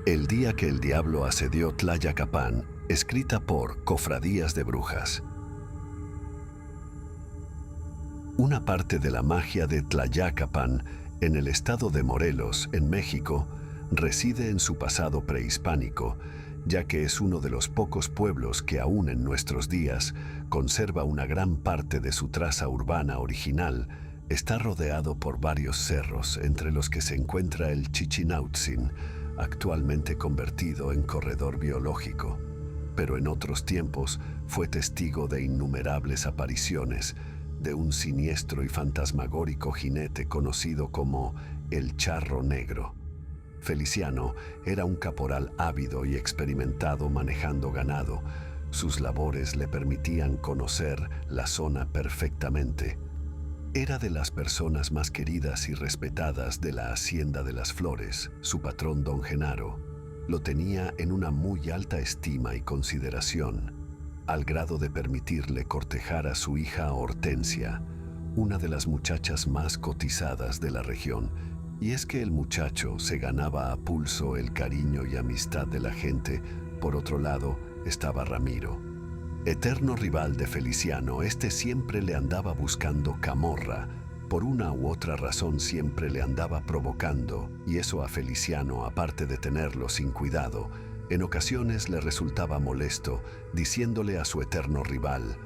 El día que el diablo asedió Tlayacapan, escrita por Cofradías de Brujas. Una parte de la magia de Tlayacapan, en el estado de Morelos, en México, reside en su pasado prehispánico, ya que es uno de los pocos pueblos que aún en nuestros días conserva una gran parte de su traza urbana original. Está rodeado por varios cerros, entre los que se encuentra el Chichinautzin, actualmente convertido en corredor biológico, pero en otros tiempos fue testigo de innumerables apariciones de un siniestro y fantasmagórico jinete conocido como el Charro Negro. Feliciano era un caporal ávido y experimentado manejando ganado. Sus labores le permitían conocer la zona perfectamente. Era de las personas más queridas y respetadas de la Hacienda de las Flores. Su patrón, don Genaro, lo tenía en una muy alta estima y consideración, al grado de permitirle cortejar a su hija Hortensia, una de las muchachas más cotizadas de la región. Y es que el muchacho se ganaba a pulso el cariño y amistad de la gente. Por otro lado, estaba Ramiro, eterno rival de Feliciano. Este siempre le andaba buscando camorra, por una u otra razón siempre le andaba provocando, y eso a Feliciano, aparte de tenerlo sin cuidado, en ocasiones le resultaba molesto, diciéndole a su eterno rival: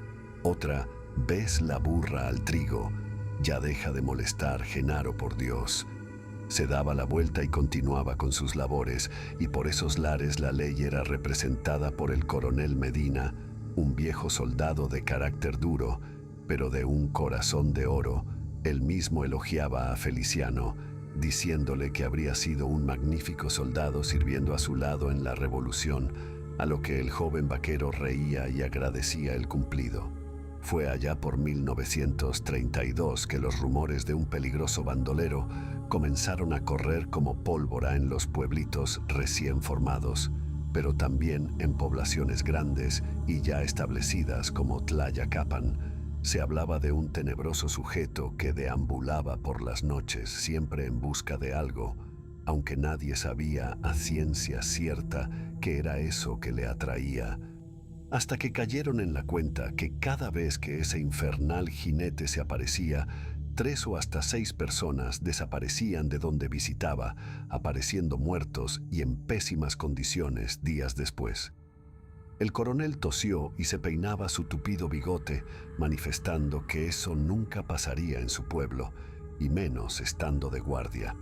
otra, ¿ves la burra al trigo? Ya deja de molestar, Genaro, por Dios. Se daba la vuelta y continuaba con sus labores, y por esos lares la ley era representada por el coronel Medina, un viejo soldado de carácter duro, pero de un corazón de oro. Él mismo elogiaba a Feliciano, diciéndole que habría sido un magnífico soldado sirviendo a su lado en la Revolución, a lo que el joven vaquero reía y agradecía el cumplido. Fue allá por 1932 que los rumores de un peligroso bandolero comenzaron a correr como pólvora en los pueblitos recién formados, pero también en poblaciones grandes y ya establecidas como Tlayacapan. Se hablaba de un tenebroso sujeto que deambulaba por las noches siempre en busca de algo, aunque nadie sabía a ciencia cierta qué era eso que le atraía, hasta que cayeron en la cuenta que cada vez que ese infernal jinete se aparecía, 3 o hasta 6 personas desaparecían de donde visitaba, apareciendo muertos y en pésimas condiciones días después. El coronel tosió y se peinaba su tupido bigote, manifestando que eso nunca pasaría en su pueblo, y menos estando de guardia,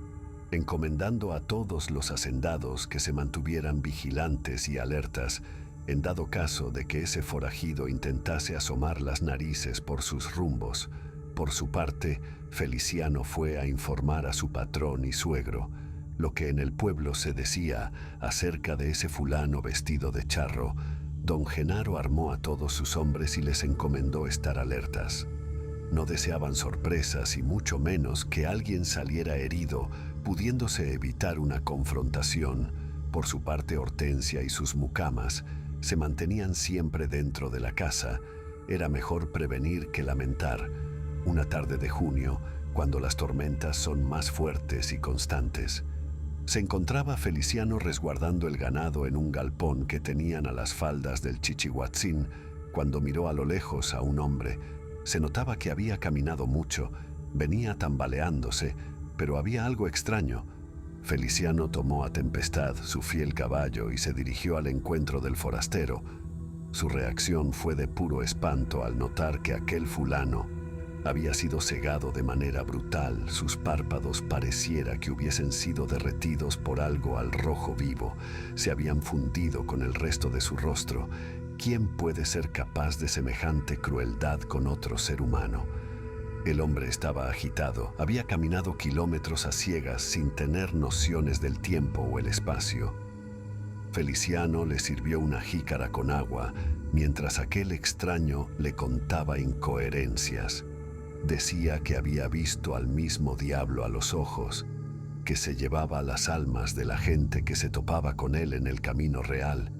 encomendando a todos los hacendados que se mantuvieran vigilantes y alertas, en dado caso de que ese forajido intentase asomar las narices por sus rumbos. Por su parte, Feliciano fue a informar a su patrón y suegro lo que en el pueblo se decía acerca de ese fulano vestido de charro. Don Genaro armó a todos sus hombres y les encomendó estar alertas. No deseaban sorpresas y mucho menos que alguien saliera herido, pudiéndose evitar una confrontación. Por su parte, Hortensia y sus mucamas se mantenían siempre dentro de la casa. Era mejor prevenir que lamentar. Una tarde de junio, cuando las tormentas son más fuertes y constantes, se encontraba Feliciano resguardando el ganado en un galpón que tenían a las faldas del Chichihuatzin, cuando miró a lo lejos a un hombre. Se notaba que había caminado mucho, venía tambaleándose, pero había algo extraño. Feliciano tomó a Tempestad, su fiel caballo, y se dirigió al encuentro del forastero. Su reacción fue de puro espanto al notar que aquel fulano había sido cegado de manera brutal. Sus párpados pareciera que hubiesen sido derretidos por algo al rojo vivo, se habían fundido con el resto de su rostro. ¿Quién puede ser capaz de semejante crueldad con otro ser humano? El hombre estaba agitado, había caminado kilómetros a ciegas sin tener nociones del tiempo o el espacio. Feliciano le sirvió una jícara con agua, mientras aquel extraño le contaba incoherencias. Decía que había visto al mismo diablo a los ojos, que se llevaba las almas de la gente que se topaba con él en el camino real.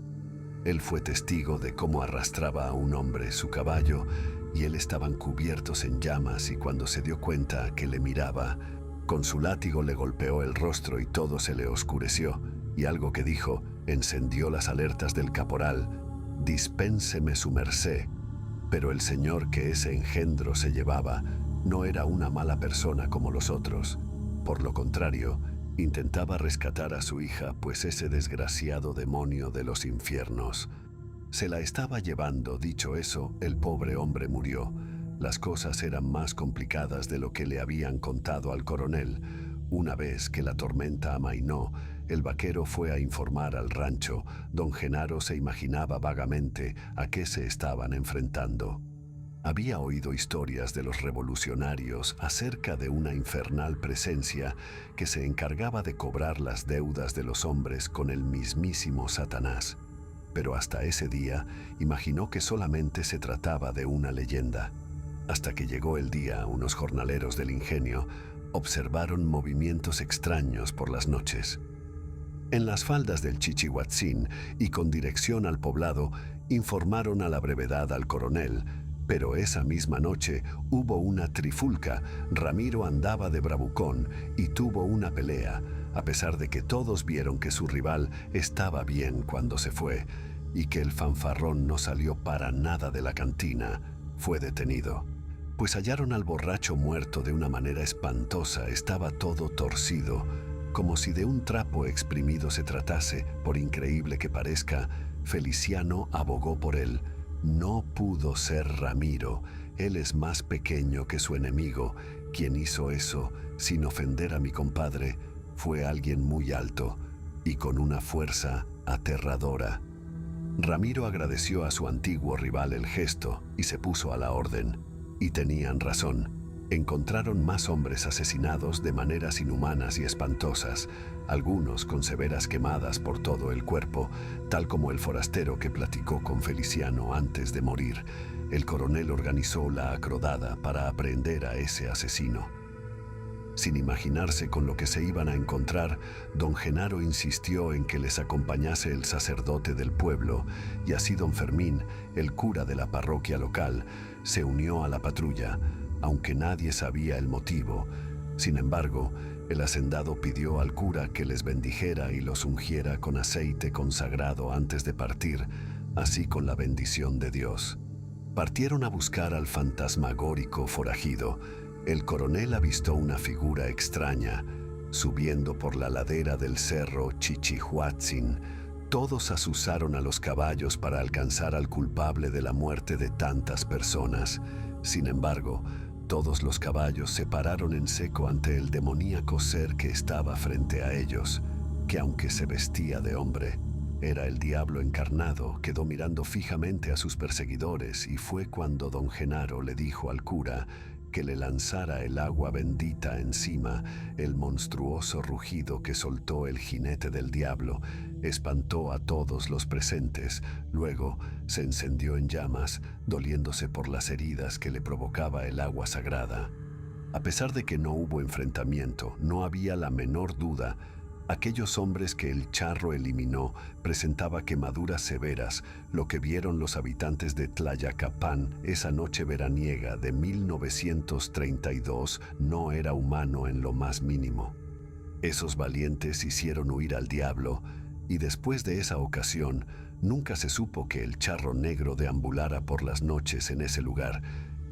Él fue testigo de cómo arrastraba a un hombre su caballo y él estaban cubiertos en llamas, y cuando se dio cuenta que le miraba, con su látigo le golpeó el rostro y todo se le oscureció, y algo que dijo encendió las alertas del caporal: «Dispénseme su merced». Pero el señor que ese engendro se llevaba no era una mala persona como los otros. Por lo contrario, intentaba rescatar a su hija, pues ese desgraciado demonio de los infiernos se la estaba llevando. Dicho eso, el pobre hombre murió. Las cosas eran más complicadas de lo que le habían contado al coronel. Una vez que la tormenta amainó, el vaquero fue a informar al rancho. Don Genaro se imaginaba vagamente a qué se estaban enfrentando. Había oído historias de los revolucionarios acerca de una infernal presencia que se encargaba de cobrar las deudas de los hombres con el mismísimo Satanás. Pero hasta ese día imaginó que solamente se trataba de una leyenda. Hasta que llegó el día, unos jornaleros del ingenio observaron movimientos extraños por las noches. En las faldas del Chichihuatzin y con dirección al poblado, informaron a la brevedad al coronel, pero esa misma noche hubo una trifulca. Ramiro andaba de bravucón y tuvo una pelea, a pesar de que todos vieron que su rival estaba bien cuando se fue y que el fanfarrón no salió para nada de la cantina. Fue detenido, pues hallaron al borracho muerto de una manera espantosa. Estaba todo torcido, como si de un trapo exprimido se tratase. Por increíble que parezca, Feliciano abogó por él. No pudo ser Ramiro, él es más pequeño que su enemigo. Quien hizo eso, sin ofender a mi compadre, fue alguien muy alto y con una fuerza aterradora. Ramiro agradeció a su antiguo rival el gesto y se puso a la orden. Y tenían razón. Encontraron más hombres asesinados de maneras inhumanas y espantosas, algunos con severas quemadas por todo el cuerpo, tal como el forastero que platicó con Feliciano antes de morir. El coronel organizó la acrodada para aprehender a ese asesino. Sin imaginarse con lo que se iban a encontrar, don Genaro insistió en que les acompañase el sacerdote del pueblo, y así don Fermín, el cura de la parroquia local, se unió a la patrulla, aunque nadie sabía el motivo. Sin embargo, el hacendado pidió al cura que les bendijera y los ungiera con aceite consagrado antes de partir, así con la bendición de Dios. Partieron a buscar al fantasmagórico forajido. El coronel avistó una figura extraña, subiendo por la ladera del cerro Chichihuatzin. Todos asusaron a los caballos para alcanzar al culpable de la muerte de tantas personas. Sin embargo, todos los caballos se pararon en seco ante el demoníaco ser que estaba frente a ellos, que aunque se vestía de hombre, era el diablo encarnado. Quedó mirando fijamente a sus perseguidores, y fue cuando don Genaro le dijo al cura que le lanzara el agua bendita encima. El monstruoso rugido que soltó el jinete del diablo espantó a todos los presentes. Luego se encendió en llamas, doliéndose por las heridas que le provocaba el agua sagrada. A pesar de que no hubo enfrentamiento, no había la menor duda. Aquellos hombres que el charro eliminó presentaba quemaduras severas. Lo que vieron los habitantes de Tlayacapán esa noche veraniega de 1932 no era humano en lo más mínimo. Esos valientes hicieron huir al diablo, y después de esa ocasión nunca se supo que el charro negro deambulara por las noches en ese lugar.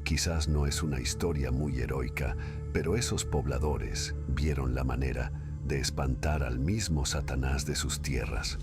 Quizás no es una historia muy heroica, pero esos pobladores vieron la manera de espantar al mismo Satanás de sus tierras.